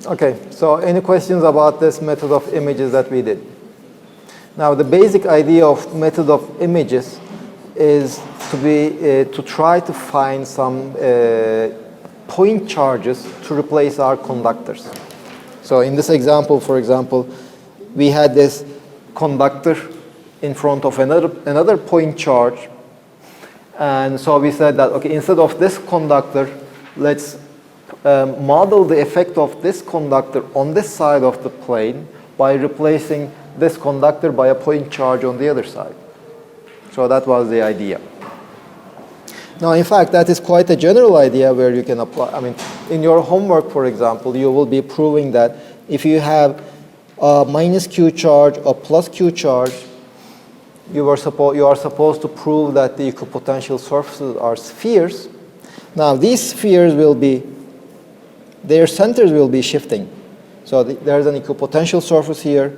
Okay, so any questions about this method of images that we did? Now, the basic idea of method of images is to try to find some point charges to replace our conductors. So in this example, for example, we had this conductor in front of another point charge. And so we said that, okay, instead of this conductor, let's model the effect of this conductor on this side of the plane by replacing this conductor by a point charge on the other side. So that was the idea. Now, in fact, that is quite a general idea where you can apply. I mean, in your homework, for example, you will be proving that if you have a minus Q charge or plus Q charge, you are supposed to prove that the equipotential surfaces are spheres. Now, these spheres will be, their centers will be shifting. So there's an equipotential surface here.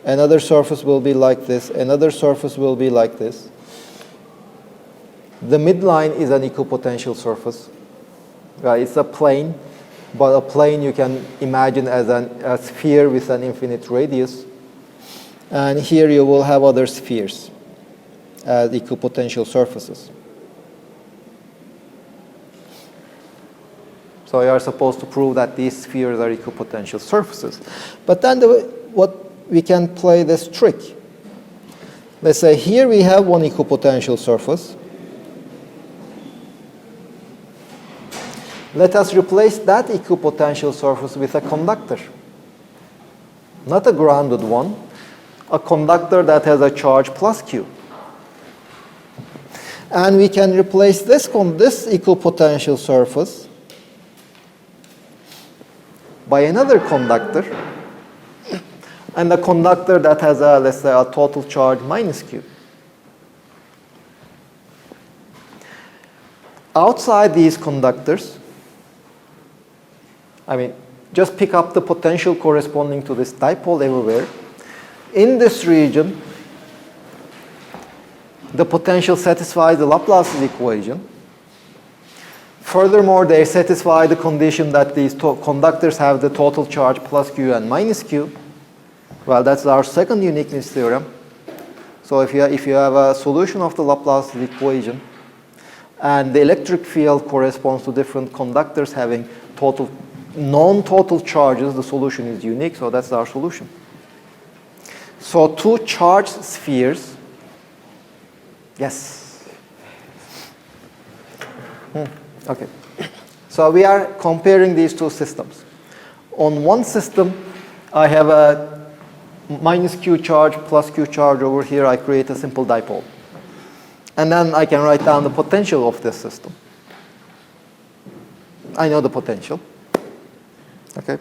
Another surface will be like this. Another surface will be like this. The midline is an equipotential surface. Right? It's a plane, but a plane you can imagine as a sphere with an infinite radius. And here you will have other spheres as equipotential surfaces. So you are supposed to prove that these spheres are equipotential surfaces. But then we can play this trick. Let's say here we have one equipotential surface. Let us replace that equipotential surface with a conductor. Not a grounded one, a conductor that has a charge plus Q. And we can replace this equipotential surface by another conductor, and a conductor that has let's say, a total charge minus Q. Outside these conductors, I mean, just pick up the potential corresponding to this dipole everywhere. In this region, the potential satisfies the Laplace's equation. Furthermore, they satisfy the condition that these conductors have the total charge plus Q and minus Q. Well, that's our second uniqueness theorem. So if you have a solution of the Laplace's equation, and the electric field corresponds to different conductors having non-total charges, the solution is unique, so that's our solution. So two charged spheres, yes. Okay. So we are comparing these two systems. On one system, I have a minus Q charge plus Q charge over here. I create a simple dipole. And then I can write down the potential of this system. I know the potential. Okay.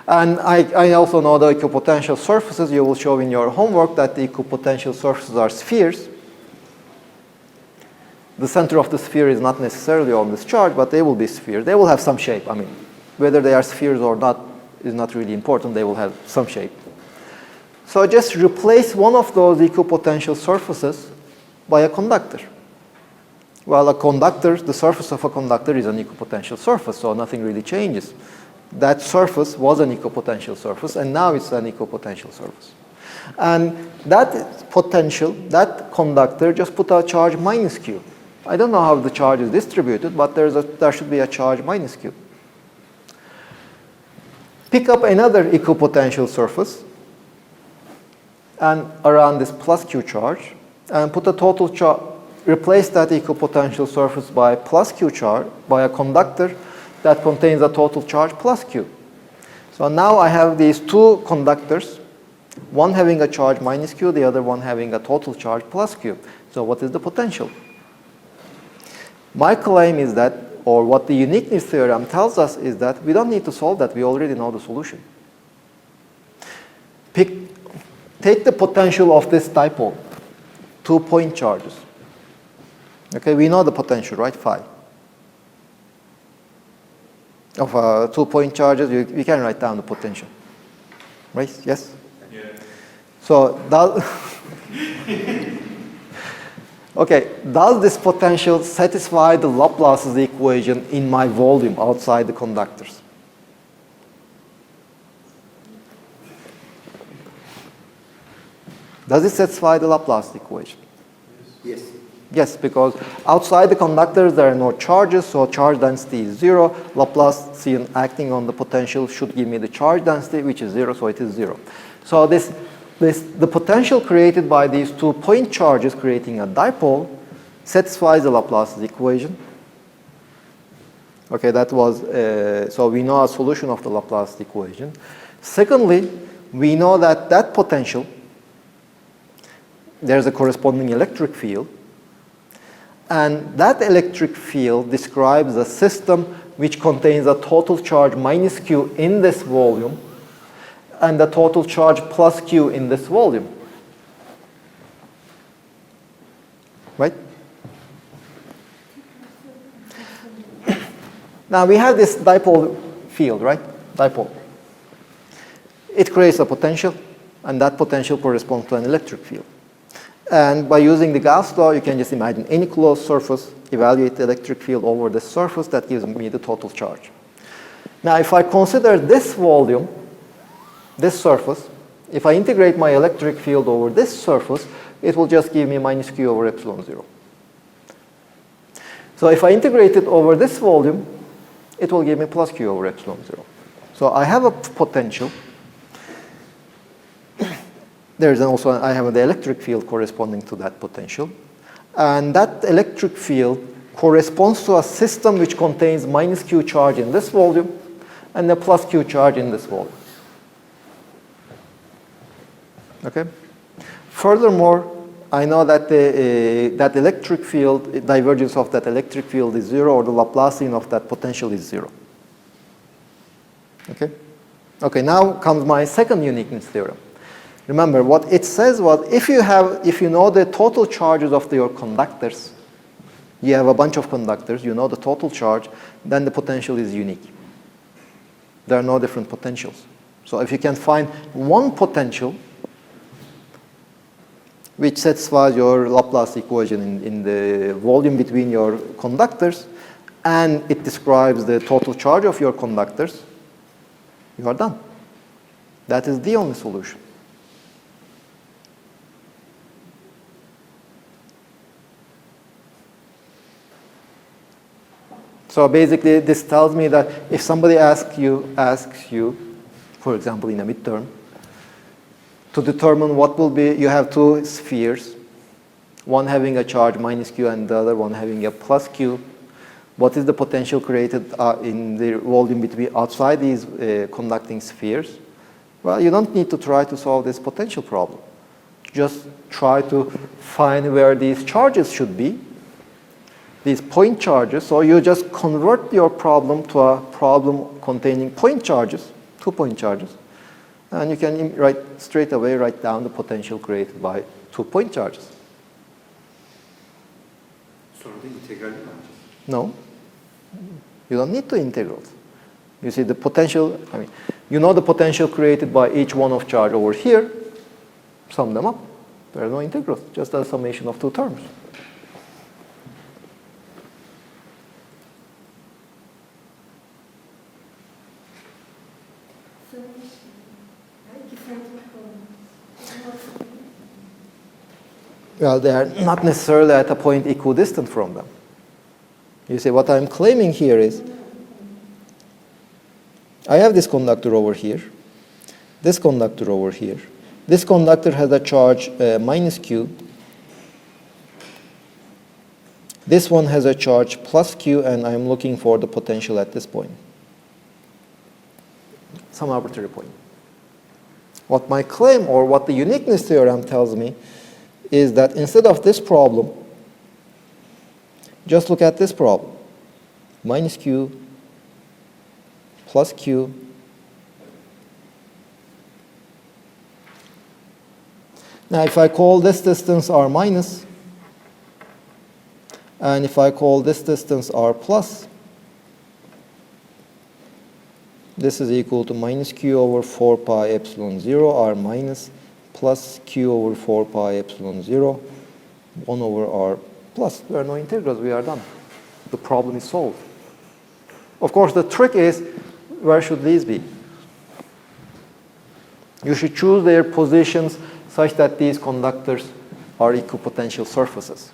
And I also know the equipotential surfaces. You will show in your homework that the equipotential surfaces are spheres. The center of the sphere is not necessarily on this charge, but they will be spheres. They will have some shape. I mean, whether they are spheres or not is not really important. They will have some shape. So just replace one of those equipotential surfaces by a conductor. Well, a conductor, the surface of a conductor is an equipotential surface, so nothing really changes. That surface was an equipotential surface, and now it's an equipotential surface. And that potential, that conductor, just put a charge minus Q. I don't know how the charge is distributed, but there should be a charge minus Q. Pick up another equipotential surface and around this plus Q charge, and put a total charge, replace that equipotential surface by plus Q charge, by a conductor that contains a total charge plus Q. So now I have these two conductors, one having a charge minus Q, the other one having a total charge plus Q. So what is the potential? My claim is that, or what the uniqueness theorem tells us is that we don't need to solve that. We already know the solution. Take the potential of this dipole, 2 point charges. Okay, we know the potential, right? Phi. Of 2 point charges, we can write down the potential. Right? Yes? Yeah. So, okay, does this potential satisfy the Laplace's equation in my volume outside the conductors? Does it satisfy the Laplace equation? Yes. Yes, because outside the conductors there are no charges, so charge density is 0. Laplacian acting on the potential should give me the charge density, which is 0, so it is 0. So the potential created by these 2 point charges creating a dipole satisfies the Laplace equation. Okay, that was, so we know a solution of the Laplace equation. Secondly, we know that that potential, there's a corresponding electric field, and that electric field describes a system which contains a total charge minus q in this volume and a total charge plus q in this volume. Right? Now we have this dipole field, right? Dipole. It creates a potential, and that potential corresponds to an electric field. And by using the Gauss law, you can just imagine any closed surface, evaluate the electric field over the surface, that gives me the total charge. Now, if I consider this volume, this surface, if I integrate my electric field over this surface, it will just give me minus q over epsilon 0. So if I integrate it over this volume, it will give me plus q over epsilon 0. So I have a potential. There's also, I have the electric field corresponding to that potential. And that electric field corresponds to a system which contains minus q charge in this volume and a plus q charge in this volume. Okay? Furthermore, I know that that electric field, divergence of that electric field is 0, or the Laplacian of that potential is 0. Okay? Okay, now comes my second uniqueness theorem. Remember, what it says was, if you know the total charges of your conductors, you have a bunch of conductors, you know the total charge, then the potential is unique. There are no different potentials. So if you can find one potential which satisfies your Laplace equation in the volume between your conductors, and it describes the total charge of your conductors, you are done. That is the only solution. So basically, this tells me that if somebody asks you, for example, in a midterm, to determine what will be, you have 2 spheres, one having a charge minus q and the other one having a plus q. What is the potential created in the volume between outside these conducting spheres? Well, you don't need to try to solve this potential problem. Just try to find where these charges should be, these point charges. So you just convert your problem to a problem containing point charges, 2 point charges. And you can straight away write down the potential created by 2 point charges. Sonra da integral mi yapacağız? No. You don't need to integrate. You see the potential, you know the potential created by each one of charge over here. Sum them up. There are no integrals, just a summation of 2 terms. Well, they are not necessarily at a point equidistant from them. You see, what I'm claiming here is, I have this conductor over here, this conductor over here. This conductor has a charge minus q. This one has a charge plus q, and I'm looking for the potential at this point. Some arbitrary point. What my claim, or what the uniqueness theorem tells me, is that instead of this problem, just look at this problem. Minus q, plus q. Now if I call this distance r minus, and if I call this distance r plus, this is equal to minus q over 4 pi epsilon 0 r minus plus q over 4 pi epsilon 0, 1 over r plus. There are no integrals, we are done. The problem is solved. Of course, the trick is, where should these be? You should choose their positions such that these conductors are equipotential surfaces.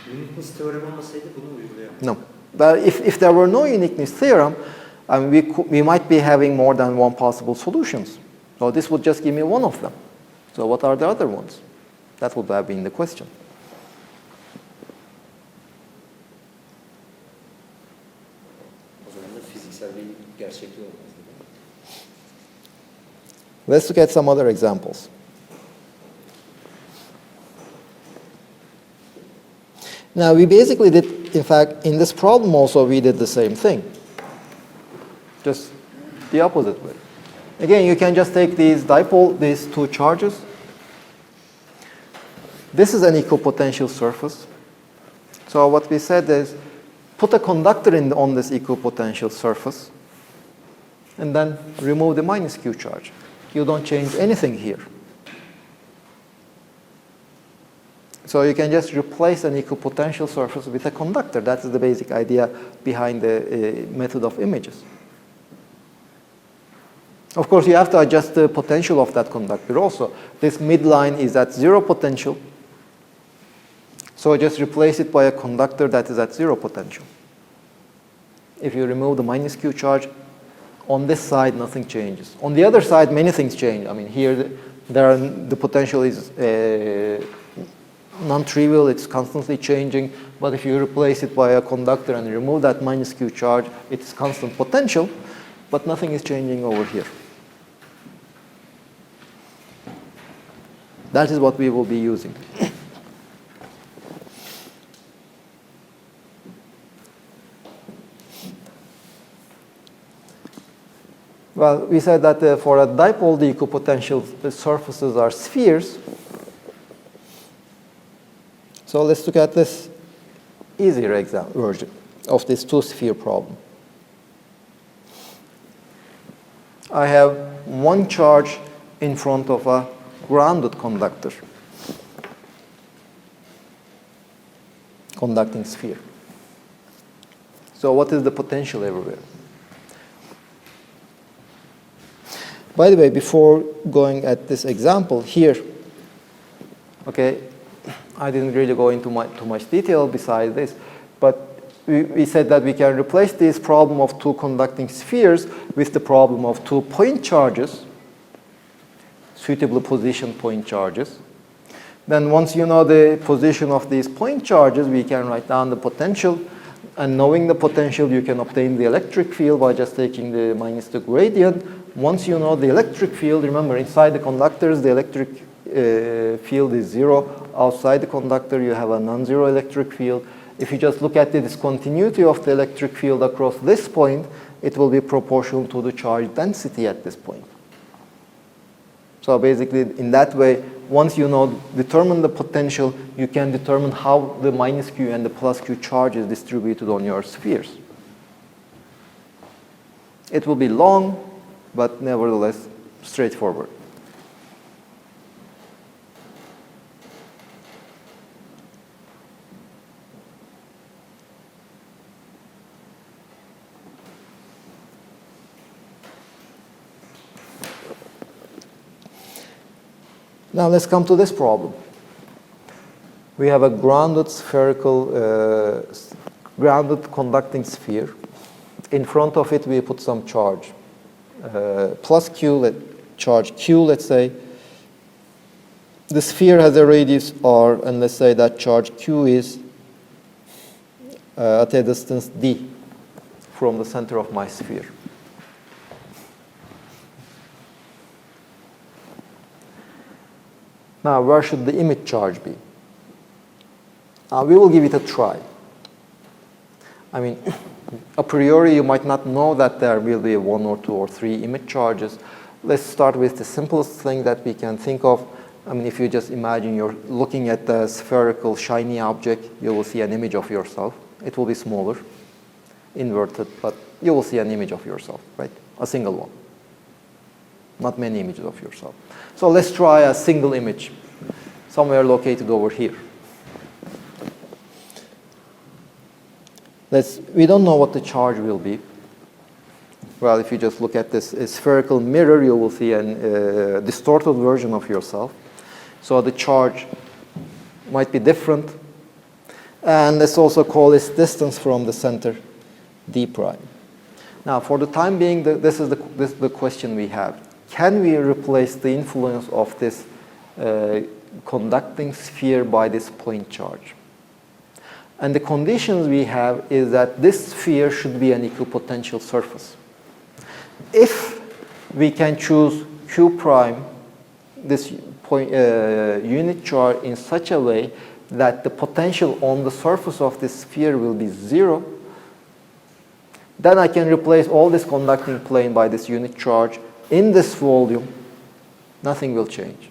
Uniqueness teoremi olmasaydı bunu uygulayamam. No. But if there were no uniqueness theorem, we might be having more than one possible solutions. So this would just give me one of them. So what are the other ones? That would have been the question. O zaman da fiziksel bir gerçekliği olmaz. Let's look at some other examples. Now, we basically did, in fact, in this problem also, we did the same thing. Just the opposite way. Again, you can just take these two charges. This is an equipotential surface. So what we said is, put a conductor on this equipotential surface, and then remove the minus Q charge. You don't change anything here. So you can just replace an equipotential surface with a conductor. That is the basic idea behind the method of images. Of course, you have to adjust the potential of that conductor also. This midline is at zero potential. So just replace it by a conductor that is at zero potential. If you remove the minus Q charge, on this side, nothing changes. On the other side, many things change. I mean, here, the potential is non-trivial. It's constantly changing. But if you replace it by a conductor and remove that minus Q charge, it's constant potential, but nothing is changing over here. That is what we will be using. Well, we said that for a dipole, the equipotential surfaces are spheres. So let's look at this easier version of this two-sphere problem. I have one charge in front of a grounded conductor, conducting sphere. So what is the potential everywhere? By the way, before going at this example here, okay, I didn't really go into too much detail besides this, but we said that we can replace this problem of two conducting spheres with the problem of two point charges, suitably positioned point charges. Then once you know the position of these point charges, we can write down the potential. And knowing the potential, you can obtain the electric field by just taking the minus the gradient. Once you know the electric field, remember, inside the conductors, the electric field is zero. Outside the conductor, you have a non-zero electric field. If you just look at the discontinuity of the electric field across this point, it will be proportional to the charge density at this point. So basically, in that way, once you determine the potential, you can determine how the minus Q and the plus Q charge is distributed on your spheres. It will be long, but nevertheless straightforward. Now let's come to this problem. We have a grounded grounded conducting sphere. In front of it, we put some charge. Plus Q, charge Q, let's say. The sphere has a radius R, and let's say that charge Q is at a distance D from the center of my sphere. Now, where should the image charge be? We will give it a try. I mean, a priori, you might not know that there will be one or two or three image charges. Let's start with the simplest thing that we can think of. I mean, if you just imagine you're looking at the spherical, shiny object, you will see an image of yourself. It will be smaller, inverted, but you will see an image of yourself, right? A single one. Not many images of yourself. So let's try a single image, somewhere located over here. We don't know what the charge will be. Well, if you just look at this spherical mirror, you will see a distorted version of yourself. So the charge might be different. And let's also call this distance from the center d prime. Now, for the time being, this is the question we have. Can we replace the influence of this conducting sphere by this point charge? And the conditions we have is that this sphere should be an equipotential surface. If we can choose q prime, this point, unit charge, in such a way that the potential on the surface of this sphere will be 0, then I can replace all this conducting plane by this unit charge in this volume. Nothing will change,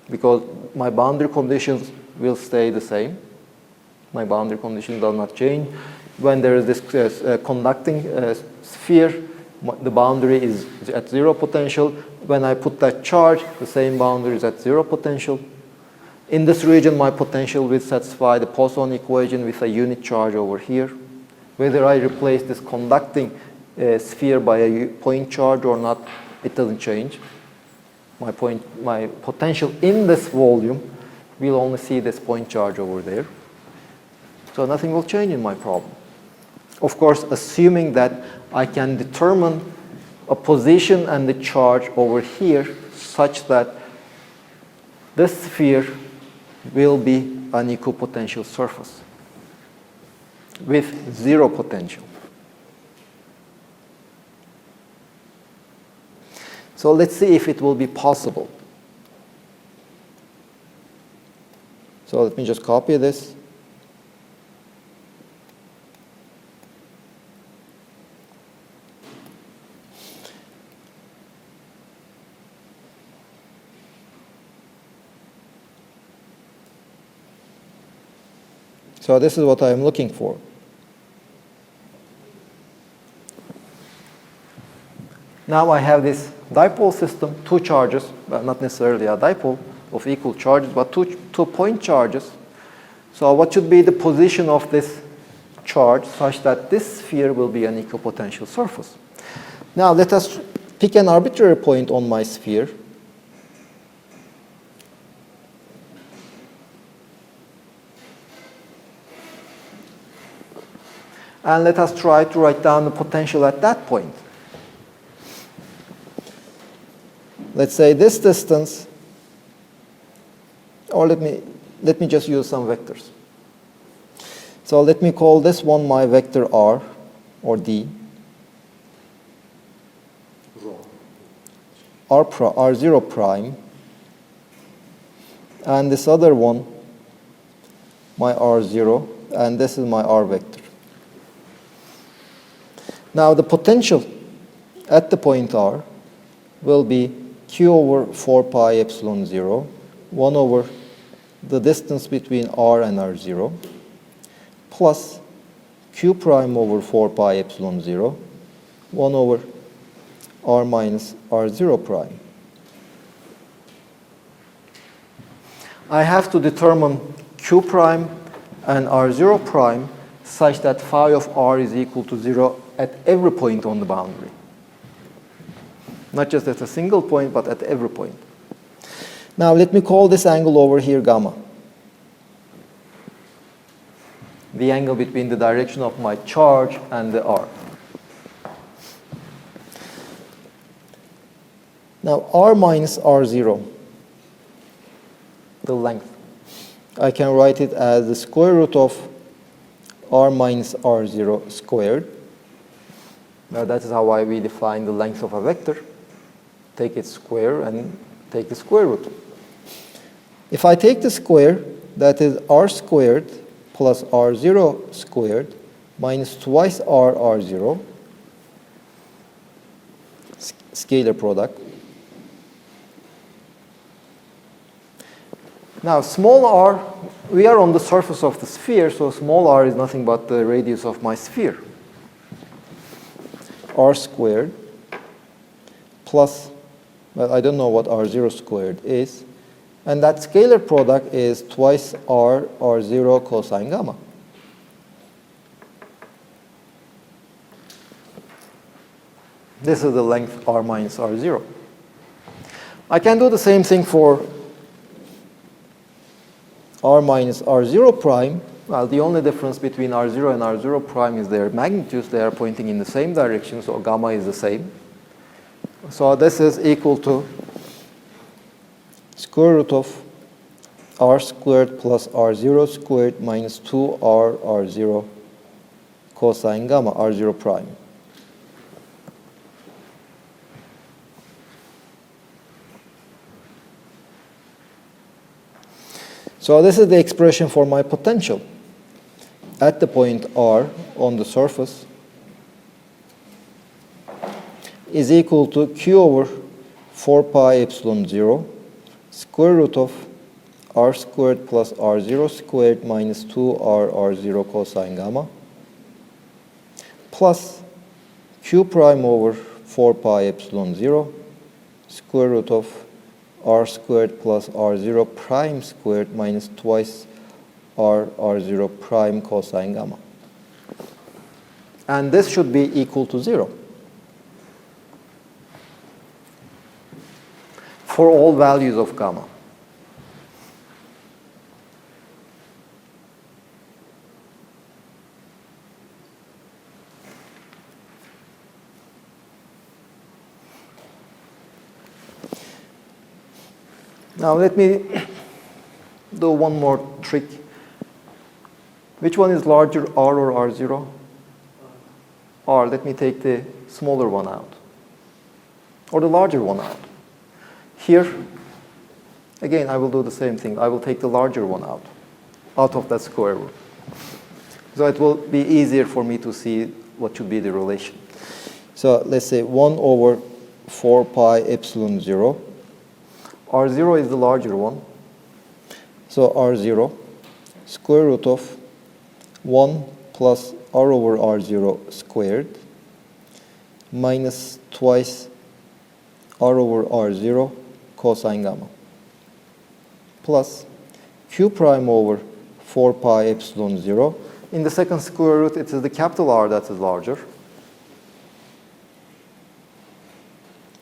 because my boundary conditions will stay the same. My boundary condition does not change. When there is this conducting sphere, the boundary is at 0 potential. When I put that charge, the same boundary is at 0 potential. In this region, my potential will satisfy the Poisson equation with a unit charge over here. Whether I replace this conducting sphere by a point charge or not, it doesn't change. My potential in this volume will only see this point charge over there. So nothing will change in my problem. Of course, assuming that I can determine a position and the charge over here such that this sphere will be an equipotential surface with 0 potential. So let's see if it will be possible. So let me just copy this. So this is what I am looking for. Now I have this dipole system, 2 charges, well, not necessarily a dipole of equal charges, but two point charges. So what should be the position of this charge such that this sphere will be an equipotential surface? Now let us pick an arbitrary point on my sphere. And let us try to write down the potential at that point. Let's say this distance, or let me just use some vectors. So let me call this one my vector r, or d. R0 prime. And this other one, my r0, and this is my r vector. Now the potential at the point r will be q over 4 pi epsilon 0, 1 over the distance between r and r0, plus q prime over 4 pi epsilon 0, 1 over r minus r0 prime. I have to determine q prime and r0 prime such that phi of r is equal to 0 at every point on the boundary. Not just at a single point, but at every point. Now let me call this angle over here gamma. The angle between the direction of my charge and the r. Now r minus r0, the length, I can write it as the square root of r minus r0 squared. Now that is how we define the length of a vector. Take its square and take the square root. If I take the square, that is r squared plus r0 squared minus twice r0, scalar product. Now small r, we are on the surface of the sphere, so small r is nothing but the radius of my sphere. R squared plus, well, I don't know what r0 squared is, and that scalar product is twice r0 cosine gamma. This is the length r minus r0. I can do the same thing for r minus r0 prime. Well, the only difference between r0 and r0 prime is their magnitudes. They are pointing in the same direction, so gamma is the same. So this is equal to square root of r squared plus r0 squared minus 2r r0 cosine gamma r0 prime. So this is the expression for my potential at the point r on the surface is equal to q over 4 pi epsilon 0 square root of r squared plus r0 squared minus 2r r0 cosine gamma plus q prime over 4 pi epsilon 0 square root of r squared plus r0 prime squared minus twice r0 prime cosine gamma. And this should be equal to 0 for all values of gamma. Now let me do one more trick. Which one is larger, r or r0? R. Let me take the smaller one out, or the larger one out. Here, again, I will do the same thing. I will take the larger one out of that square root. So it will be easier for me to see what should be the relation. So let's say 1 over 4 pi epsilon 0. R0 is the larger one. So R0 square root of 1 plus r over r0 squared minus twice r over r0 cosine gamma plus q prime over 4 pi epsilon 0. In the second square root, it is the capital R that is larger.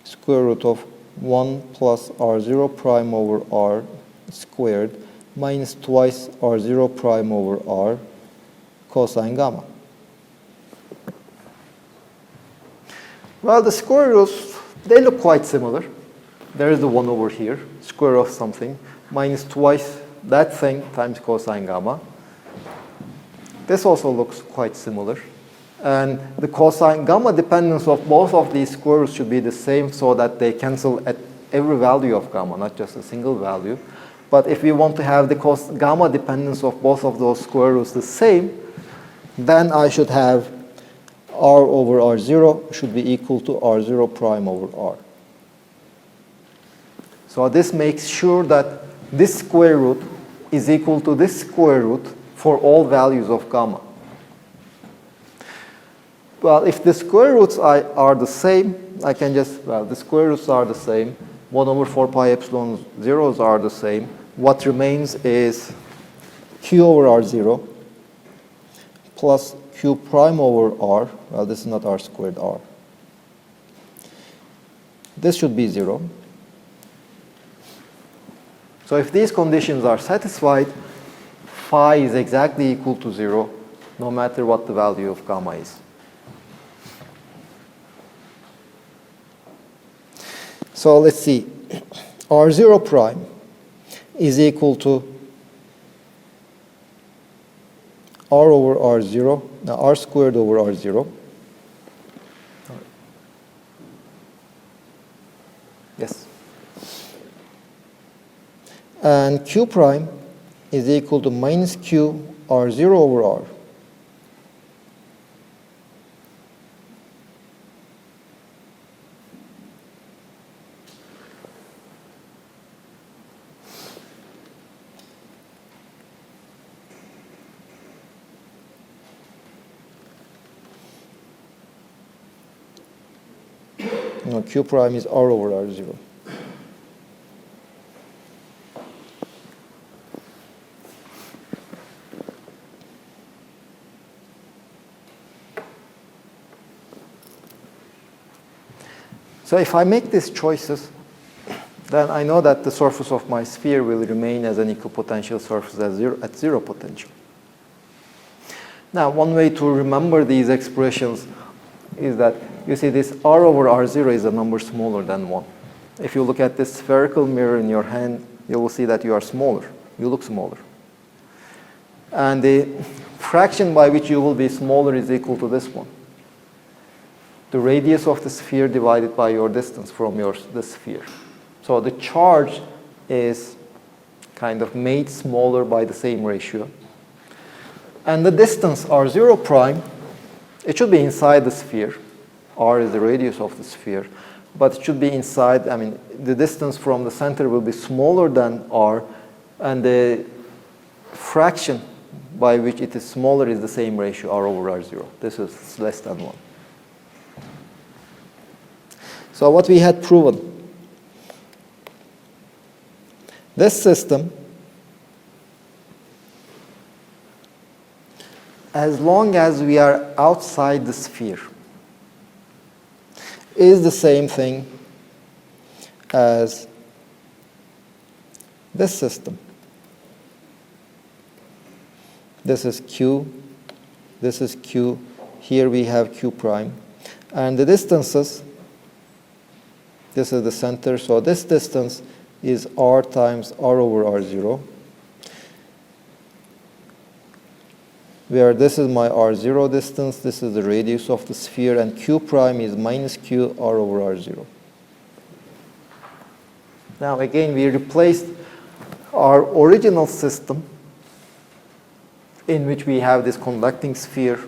Square root of 1 plus r0 prime over r squared minus twice r0 prime over r cosine gamma. Well, the square roots, they look quite similar. There is the 1 over here, square of something, minus twice that thing times cosine gamma. This also looks quite similar. And the cosine gamma dependence of both of these square roots should be the same so that they cancel at every value of gamma, not just a single value. But if we want to have the gamma dependence of both of those square roots the same, then I should have r over r0 should be equal to r0 prime over r. So this makes sure that this square root is equal to this square root for all values of gamma. Well, if the square roots are the same, I can just, well, the square roots are the same. 1 over 4 pi epsilon zeros are the same. What remains is q over r0 plus q prime over r. Well, this is not r squared r. This should be 0. So if these conditions are satisfied, phi is exactly equal to 0, no matter what the value of gamma is. So let's see. R0 prime is equal to r over r0, now r squared over r0. Yes. And q prime is equal to minus q r0 over r. No, q prime is r over r0. So if I make these choices, then I know that the surface of my sphere will remain as an equipotential surface at zero potential. Now, one way to remember these expressions is that you see this R over R0 is a number smaller than 1. If you look at this spherical mirror in your hand, you will see that you are smaller. You look smaller. And the fraction by which you will be smaller is equal to this one. The radius of the sphere divided by your distance from the sphere. So the charge is kind of made smaller by the same ratio. And the distance, R0 prime, it should be inside the sphere. R is the radius of the sphere. But it should be inside, I mean, the distance from the center will be smaller than R, and the fraction by which it is smaller is the same ratio, R over R0. This is less than 1. So what we had proven, this system, as long as we are outside the sphere, is the same thing as this system. This is Q, this is Q, here we have Q prime. And the distances, this is the center, so this distance is R times R over R0, where this is my R0 distance, this is the radius of the sphere, and Q prime is minus Q R over R0. Now again, we replaced our original system in which we have this conducting sphere.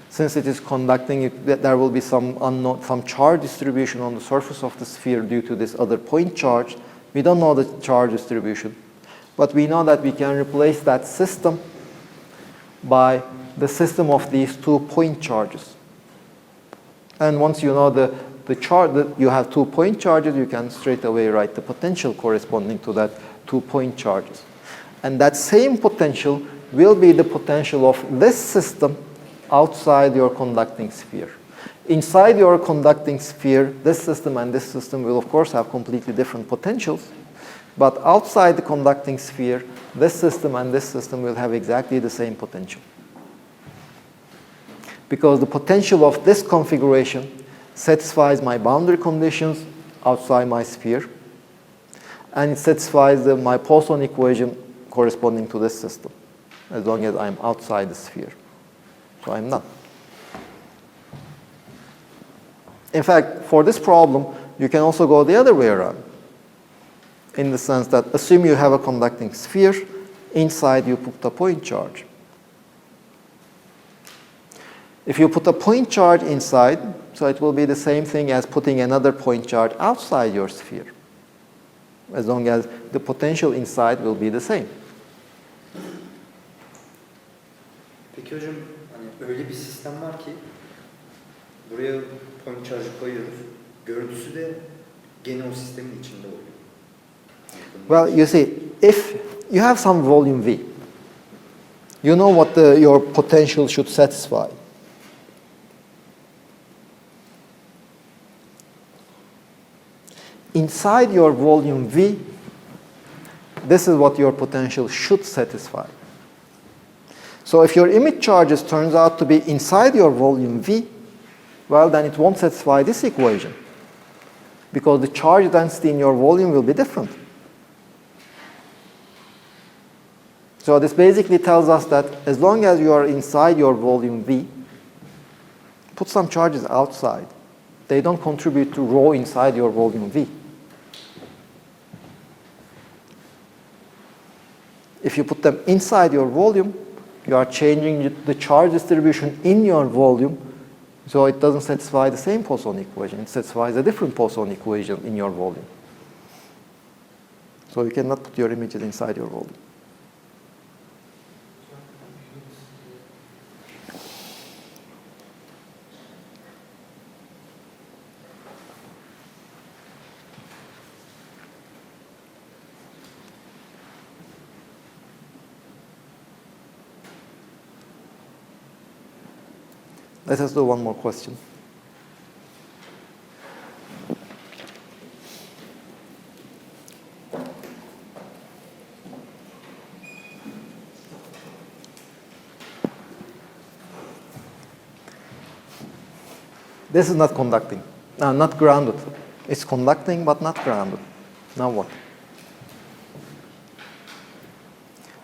Since it is conducting, there will be some charge distribution on the surface of the sphere due to this other point charge. We don't know the charge distribution, but we know that we can replace that system by the system of these 2 point charges. And once you know the charge, that you have 2 point charges, you can straight away write the potential corresponding to that 2 point charges. And that same potential will be the potential of this system outside your conducting sphere. Inside your conducting sphere, this system and this system will of course have completely different potentials, but outside the conducting sphere, this system and this system will have exactly the same potential. Because the potential of this configuration satisfies my boundary conditions outside my sphere, and it satisfies my Poisson equation corresponding to this system, as long as I'm outside the sphere. So I'm not. In fact, for this problem, you can also go the other way around, in the sense that assume you have a conducting sphere, inside you put a point charge. If you put a point charge inside, so it will be the same thing as putting another point charge outside your sphere, as long as the potential inside will be the same. Peki hocam, hani öyle bir sistem var ki buraya point charge koyuyoruz. Görüntüsü de gene o sistemin içinde oluyor. Well, you see, if you have some volume V, you know what your potential should satisfy. Inside your volume V, this is what your potential should satisfy. So if your image charges turns out to be inside your volume V, well, then it won't satisfy this equation, because the charge density in your volume will be different. So this basically tells us that as long as you are inside your volume V, put some charges outside. They don't contribute to rho inside your volume V. If you put them inside your volume, you are changing the charge distribution in your volume, so it doesn't satisfy the same Poisson equation. It satisfies a different Poisson equation in your volume. So you cannot put your images inside your volume. Let us do one more question. This is not conducting, not grounded. It's conducting but not grounded. Now what?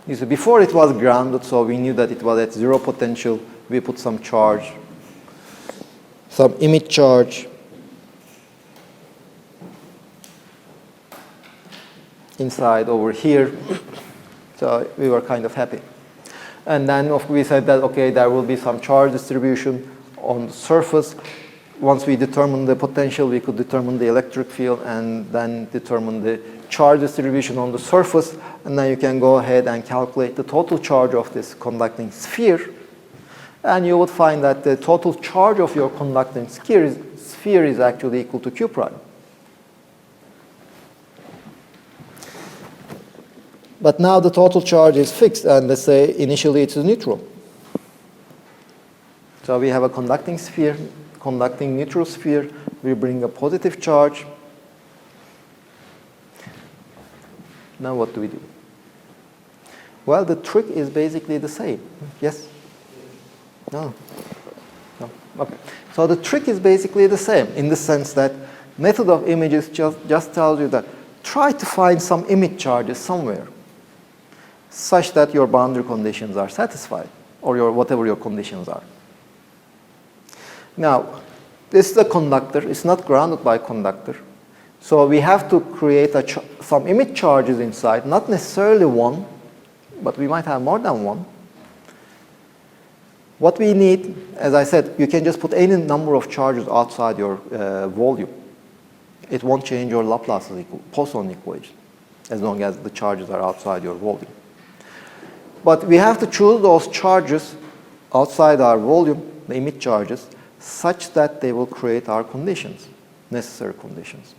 You see, before it was grounded, so we knew that it was at zero potential. We put some charge, some image charge inside over here. So we were kind of happy. And then we said that, okay, there will be some charge distribution on the surface. Once we determine the potential, we could determine the electric field and then determine the charge distribution on the surface. And then you can go ahead and calculate the total charge of this conducting sphere. And you would find that the total charge of your conducting sphere is actually equal to Q prime. But now the total charge is fixed, and let's say initially it's neutral. So we have a conducting sphere, conducting neutral sphere. We bring a positive charge. Now what do we do? Well, the trick is basically the same. Yes? No? No? Okay. So the trick is basically the same in the sense that method of images just tells you that try to find some image charges somewhere such that your boundary conditions are satisfied, or whatever your conditions are. Now, this is a conductor. It's not grounded by conductor. So we have to create some image charges inside, not necessarily one, but we might have more than one. What we need, as I said, you can just put any number of charges outside your volume. It won't change your Laplace's Poisson equation as long as the charges are outside your volume. But we have to choose those charges outside our volume, the image charges, such that they will create our conditions, necessary conditions.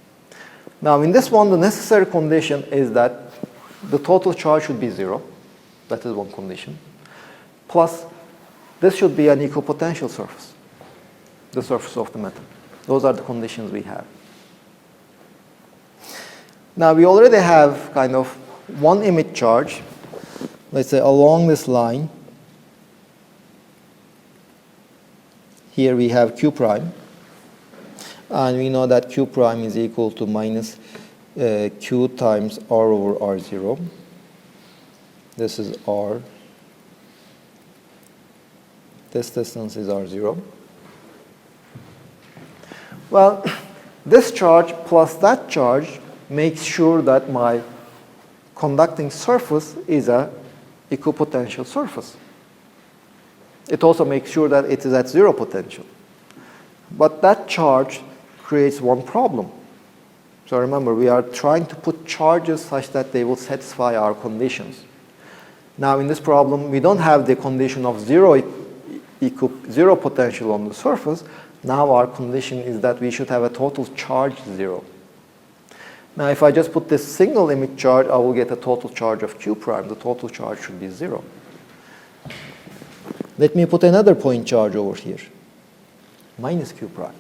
Now, in this one, the necessary condition is that the total charge should be zero. That is one condition. Plus, this should be an equipotential surface, the surface of the metal. Those are the conditions we have. Now, we already have kind of one image charge, let's say along this line. Here we have Q prime. And we know that Q prime is equal to minus Q times R over R0. This is R. This distance is R0. Well, this charge plus that charge makes sure that my conducting surface is a equipotential surface. It also makes sure that it is at zero potential. But that charge creates one problem. So remember, we are trying to put charges such that they will satisfy our conditions. Now, in this problem, we don't have the condition of zero potential on the surface. Now our condition is that we should have a total charge zero. Now, if I just put this single image charge, I will get a total charge of Q prime. The total charge should be zero. Let me put another point charge over here, minus Q prime.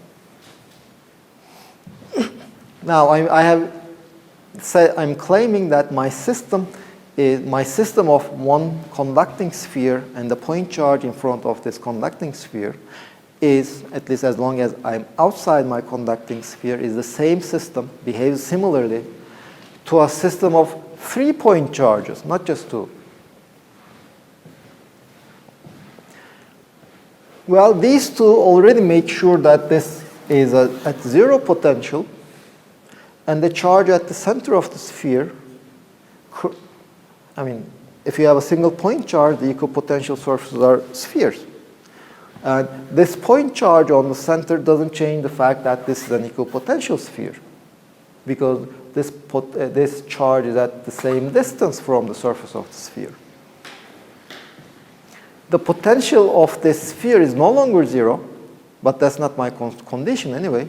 Now, I'm claiming that my system of one conducting sphere and the point charge in front of this conducting sphere is, at least as long as I'm outside my conducting sphere, is the same system, behaves similarly to a system of 3 point charges, not just 2. Well, these two already make sure that this is at zero potential, and the charge at the center of the sphere, I mean, if you have a single point charge, the equipotential surfaces are spheres. And this point charge on the center doesn't change the fact that this is an equipotential sphere, because this charge is at the same distance from the surface of the sphere. The potential of this sphere is no longer zero, but that's not my condition anyway.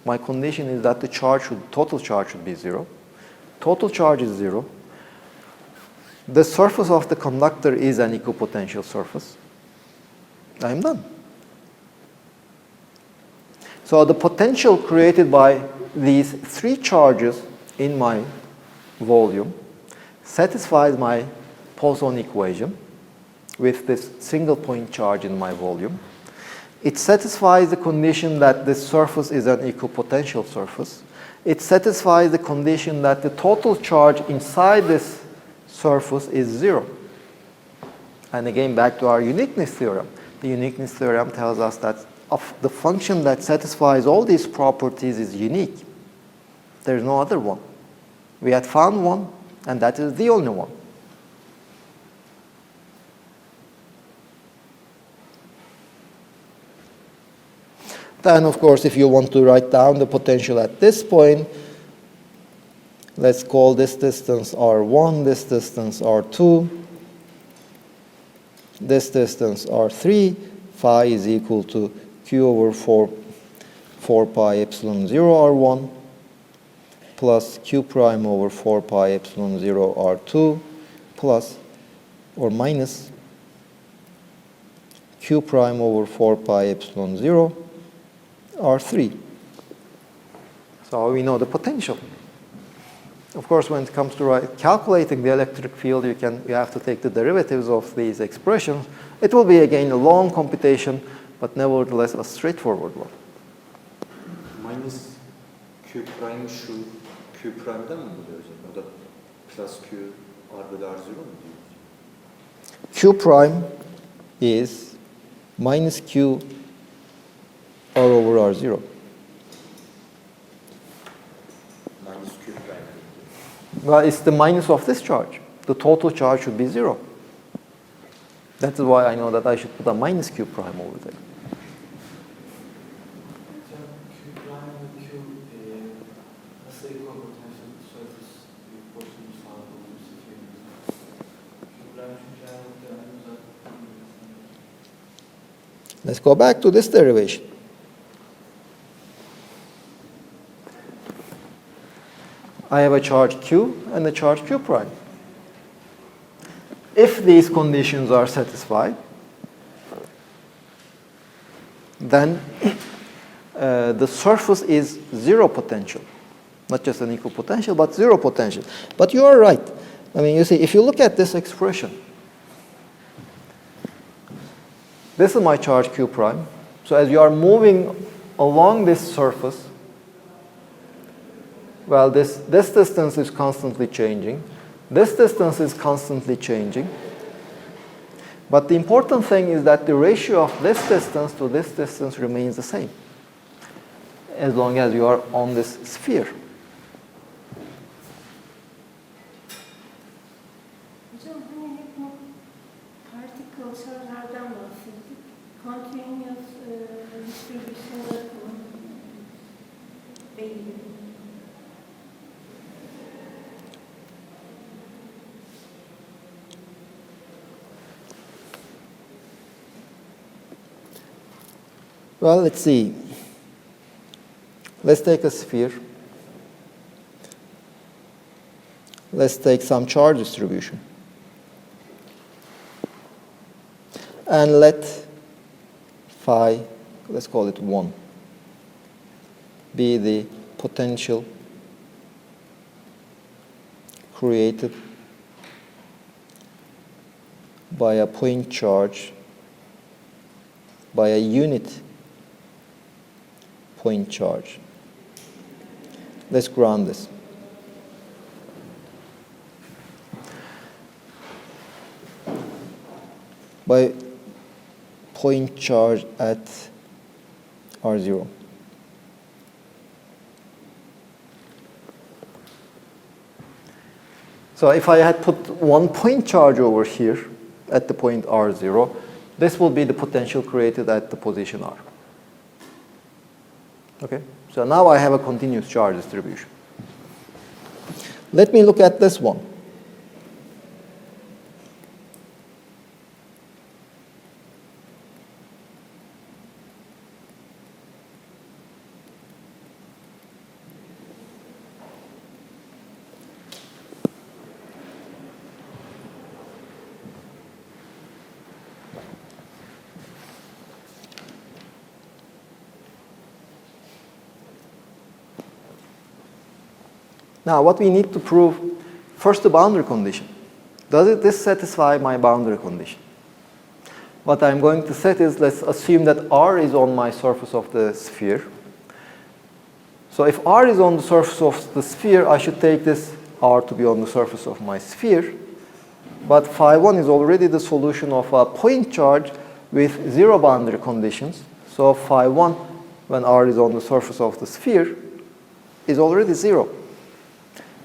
My condition is that the total charge should be zero. Total charge is zero. The surface of the conductor is an equipotential surface. I'm done. So the potential created by these 3 charges in my volume satisfies my Poisson equation with this single point charge in my volume. It satisfies the condition that this surface is an equipotential surface. It satisfies the condition that the total charge inside this surface is 0. And again, back to our uniqueness theorem. The uniqueness theorem tells us that the function that satisfies all these properties is unique. There's no other one. We had found one, and that is the only one. Then, of course, if you want to write down the potential at this point, let's call this distance R1, this distance R2, this distance R3. Phi is equal to Q over 4 pi epsilon 0 R1 plus Q prime over 4 pi epsilon 0 R2 plus or minus Q prime over 4 pi epsilon 0 R3. So we know the potential. Of course, when it comes to calculating the electric field, you have to take the derivatives of these expressions. It will be, again, a long computation, but nevertheless a straightforward one. Minus Q prime şu Q prime'den mi buluyor hocam? O da plus Q R bölü R0 mu diyor? Q prime is minus Q R over R0. Minus Q prime. Well, it's the minus of this charge. The total charge should be 0. That is why I know that I should put a minus Q prime over there. Q prime ve Q nasıl equipotential surface boşluğunu sağladığımız şeyimiz var. Q prime çünkü yani uzak. Let's go back to this derivation. I have a charge Q and a charge Q prime. If these conditions are satisfied, then the surface is 0 potential. Not just an equipotential, but 0 potential. But you are right. I mean, you see, if you look at this expression, this is my charge Q prime. So as you are moving along this surface, well, this distance is constantly changing. This distance is constantly changing. But the important thing is that the ratio of this distance to this distance remains the same, as long as you are on this sphere. Hocam hani hep bu particle charge'lardan bahsettik. Continuous distribution'da belli. Well, let's see. Let's take a sphere. Let's take some charge distribution. And let phi, let's call it 1, be the potential created by a point charge, by a unit point charge. Let's ground this. By point charge at R0. So if I had put one point charge over here at the point R0, this will be the potential created at the position R. Okay, so now I have a continuous charge distribution. Let me look at this one. Now, what we need to prove, first the boundary condition. Does this satisfy my boundary condition? what I'm going to set is, let's assume that R is on my surface of the sphere. So if R is on the surface of the sphere, I should take this R to be on the surface of my sphere. But phi1 is already the solution of a point charge with zero boundary conditions. So phi1, when R is on the surface of the sphere, is already zero.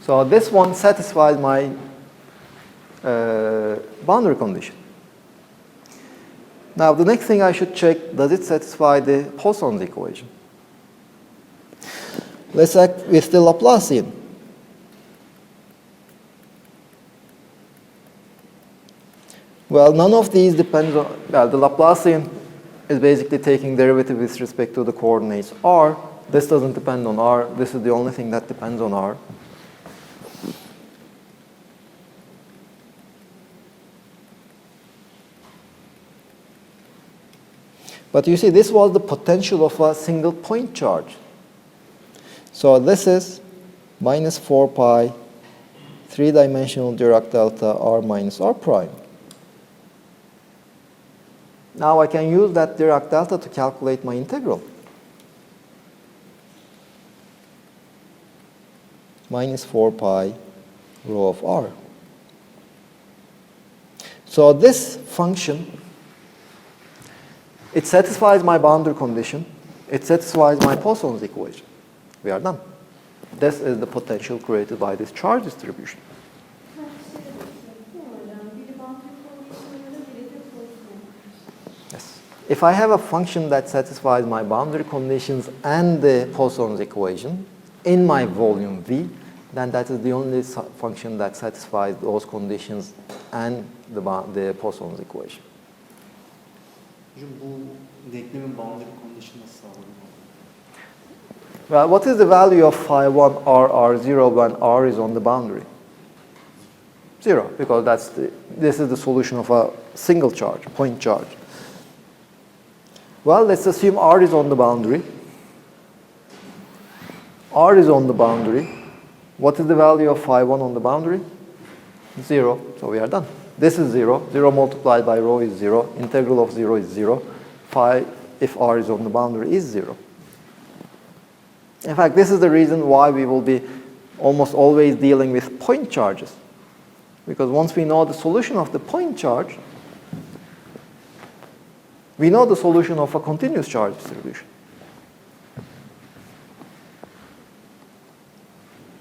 So this one satisfies my boundary condition. Now the next thing I should check, does it satisfy the Poisson's equation? Let's act with the Laplacian. Well, none of these depends on, well, the Laplacian is basically taking derivative with respect to the coordinates R. This doesn't depend on R. This is the only thing that depends on R. But you see, this was the potential of a single point charge. So this is minus 4 pi, three-dimensional Dirac delta R minus R prime. Now I can use that Dirac delta to calculate my integral. Minus 4 pi rho of R. So this function, it satisfies my boundary condition. It satisfies my Poisson's equation. We are done. This is the potential created by this charge distribution. Yes. If I have a function that satisfies my boundary conditions and the Poisson's equation in my volume V, then that is the only function that satisfies those conditions and the Poisson's equation. Hocam bu denklemin boundary condition nasıl sağlanıyor? Well, what is the value of phi1 R0 when R is on the boundary? 0, because this is the solution of a single charge, point charge. Well, let's assume R is on the boundary. R is on the boundary. What is the value of phi1 on the boundary? 0, so we are done. This is 0. 0 multiplied by rho is 0. Integral of 0 is 0. Phi, if R is on the boundary, is 0. In fact, this is the reason why we will be almost always dealing with point charges. Because once we know the solution of the point charge, we know the solution of a continuous charge distribution.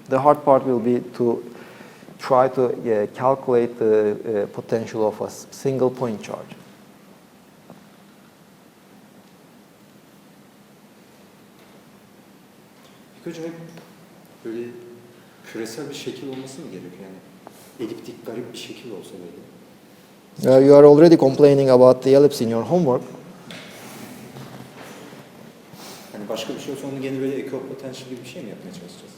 The hard part will be to try to calculate the potential of a single point charge. Peki hocam hep böyle küresel bir şekil olması mı gerekiyor? Yani eliptik garip bir şekil olsa böyle. You are already complaining about the ellipse in your homework. Hani başka bir şey olsa onu gene böyle ekopotential gibi bir şey mi yapmaya çalışacağız?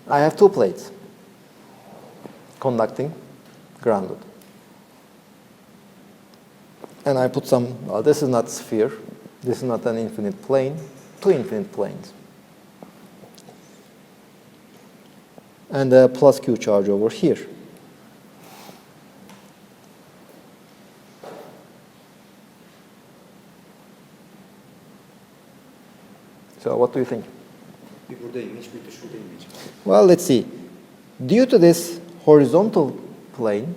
I have two plates, conducting, grounded. And I put some, well, this is not sphere, this is not an infinite plane, two infinite planes. And a plus Q charge over here. So what do you think? Bir burada image, bir de şurada image. Well, let's see. Due to this horizontal plane,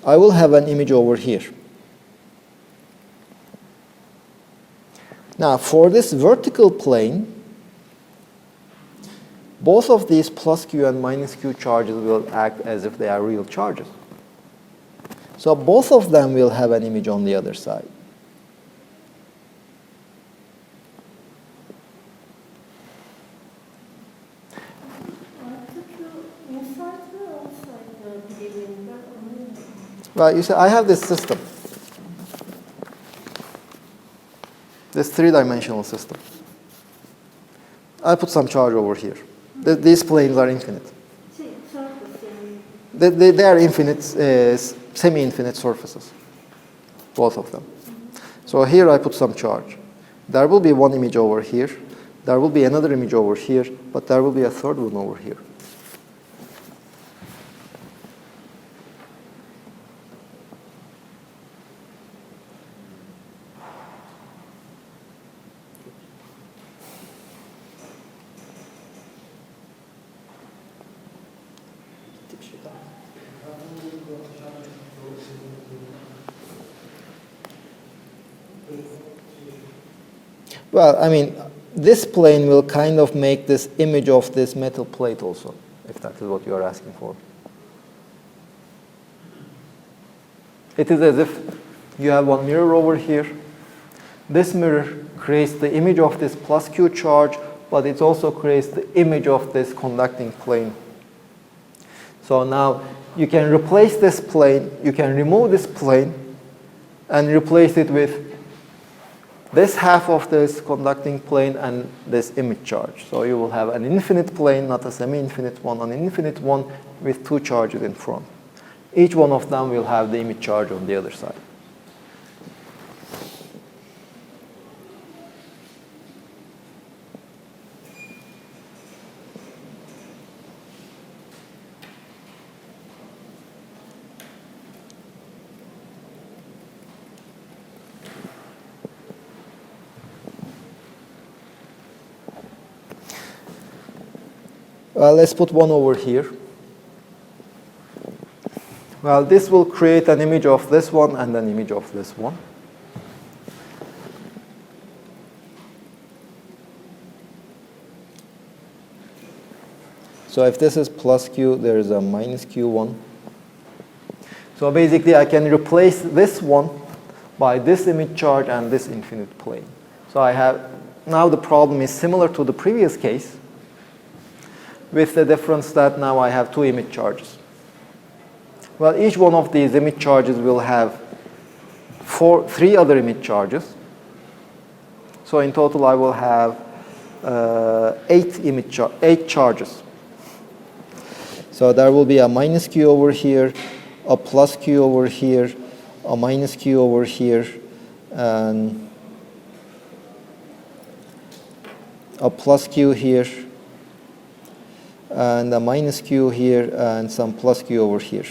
I will have an image over here. Now, for this vertical plane, both of these plus Q and minus Q charges will act as if they are real charges. So both of them will have an image on the other side. Well, you see, I have this system. This three-dimensional system. I put some charge over here. These planes are infinite. They are infinite, semi-infinite surfaces, both of them. So here I put some charge. There will be one image over here. There will be another image over here, but there will be a third one over here. Well, I mean, this plane will kind of make this image of this metal plate also, if that is what you are asking for. It is as if you have one mirror over here. This mirror creates the image of this plus Q charge, but it also creates the image of this conducting plane. So now you can replace this plane, you can remove this plane, and replace it with this half of this conducting plane and this image charge. So you will have an infinite plane, not a semi-infinite one, an infinite one with two charges in front. Each one of them will have the image charge on the other side. Well, let's put one over here. Well, this will create an image of this one and an image of this one. So if this is plus Q, there is a minus Q1. So basically, I can replace this one by this image charge and this infinite plane. So I have, now the problem is similar to the previous case, with the difference that now I have two image charges. Well, each one of these image charges will have three other image charges. So in total, I will have eight charges. So there will be a minus Q over here, a plus Q over here, a minus Q over here, and a plus Q here, and a minus Q here, and some plus Q over here.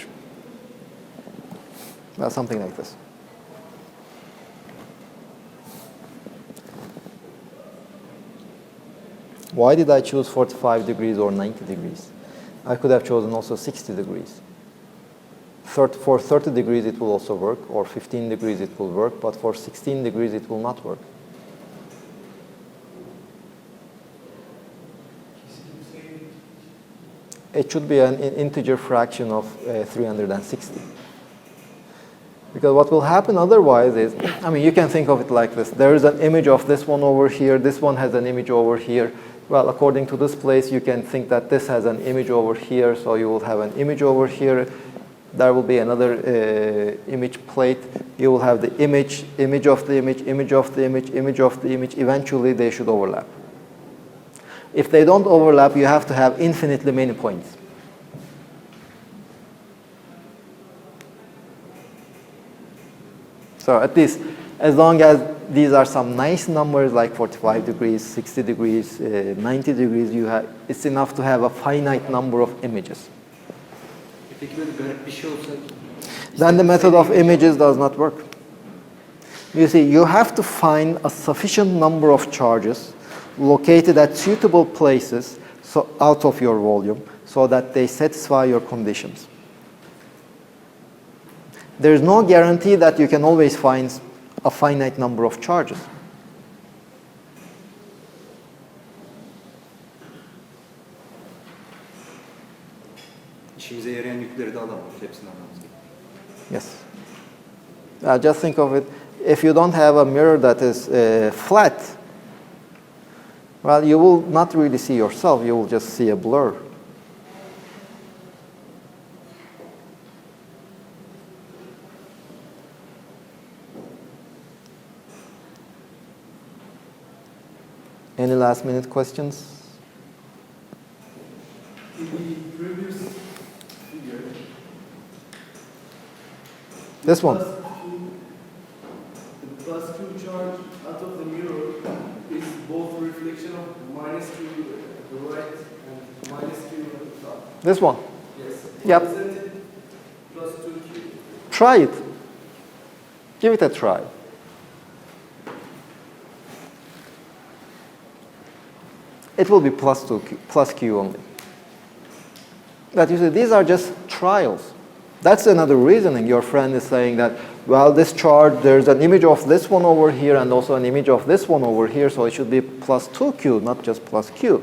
Well, something like this. Why did I choose 45 degrees or 90 degrees? I could have chosen also 60 degrees. For 30 degrees it will also work, or 15 degrees it will work, but for 16 degrees it will not work. It should be an integer fraction of 360. Because what will happen otherwise is, I mean, you can think of it like this. There is an image of this one over here. This one has an image over here. Well, according to this place, you can think that this has an image over here. So you will have an image over here. There will be another image plate. You will have the image of the image, image of the image, image of the image. Eventually, they should overlap. If they don't overlap, you have to have infinitely many points. So at least, as long as these are some nice numbers like 45 degrees, 60 degrees, 90 degrees, it's enough to have a finite number of images. Then the method of images does not work. You see, you have to find a sufficient number of charges located at suitable places out of your volume so that they satisfy your conditions. There is no guarantee that you can always find a finite number of charges. İşimize yarayan yükleri de alamıyoruz. Hepsini almamız gerekiyor. Yes. Just think of it. If you don't have a mirror that is flat, well, you will not really see yourself. You will just see a blur. Any last minute questions? In the previous figure, This one. the plus Q charge out of the mirror is both reflection of This one. Yes. Yep. Isn't it plus 2q? Try it. Give it a try. It will be plus 2q, plus q only. But you see, these are just trials. That's another reasoning. Your friend is saying that, well, this charge, there's an image of this one over here and also an image of this one over here, so it should be plus 2q, not just plus q.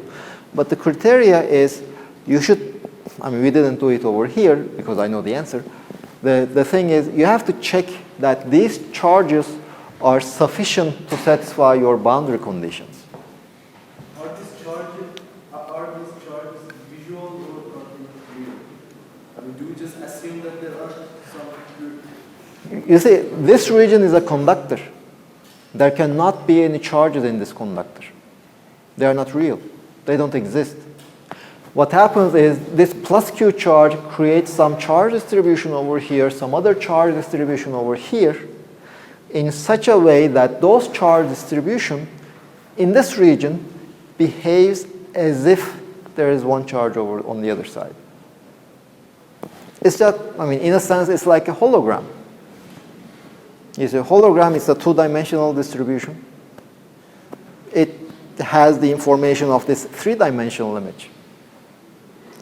But the criteria is, you should, I mean, we didn't do it over here because I know the answer. The thing is, you have to check that these charges are sufficient to satisfy your boundary conditions. Are these charges visual or real? I mean, do we just assume that there are some? You see, this region is a conductor. There cannot be any charges in this conductor. They are not real. They don't exist. What happens is this plus q charge creates some charge distribution over here, some other charge distribution over here, in such a way that those charge distribution in this region behaves as if there is one charge over on the other side. It's just, I mean, in a sense, it's like a hologram. You see, a hologram is a two-dimensional distribution. It has the information of this three-dimensional image.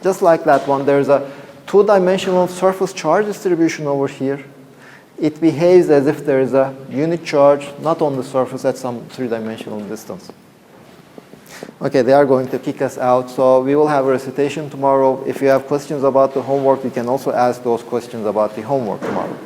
Just like that one, there's a two-dimensional surface charge distribution over here. It behaves as if there is a unit charge, not on the surface, at some three-dimensional distance. Okay, they are going to kick us out, so we will have a recitation tomorrow. If you have questions about the homework, you can also ask those questions about the homework tomorrow.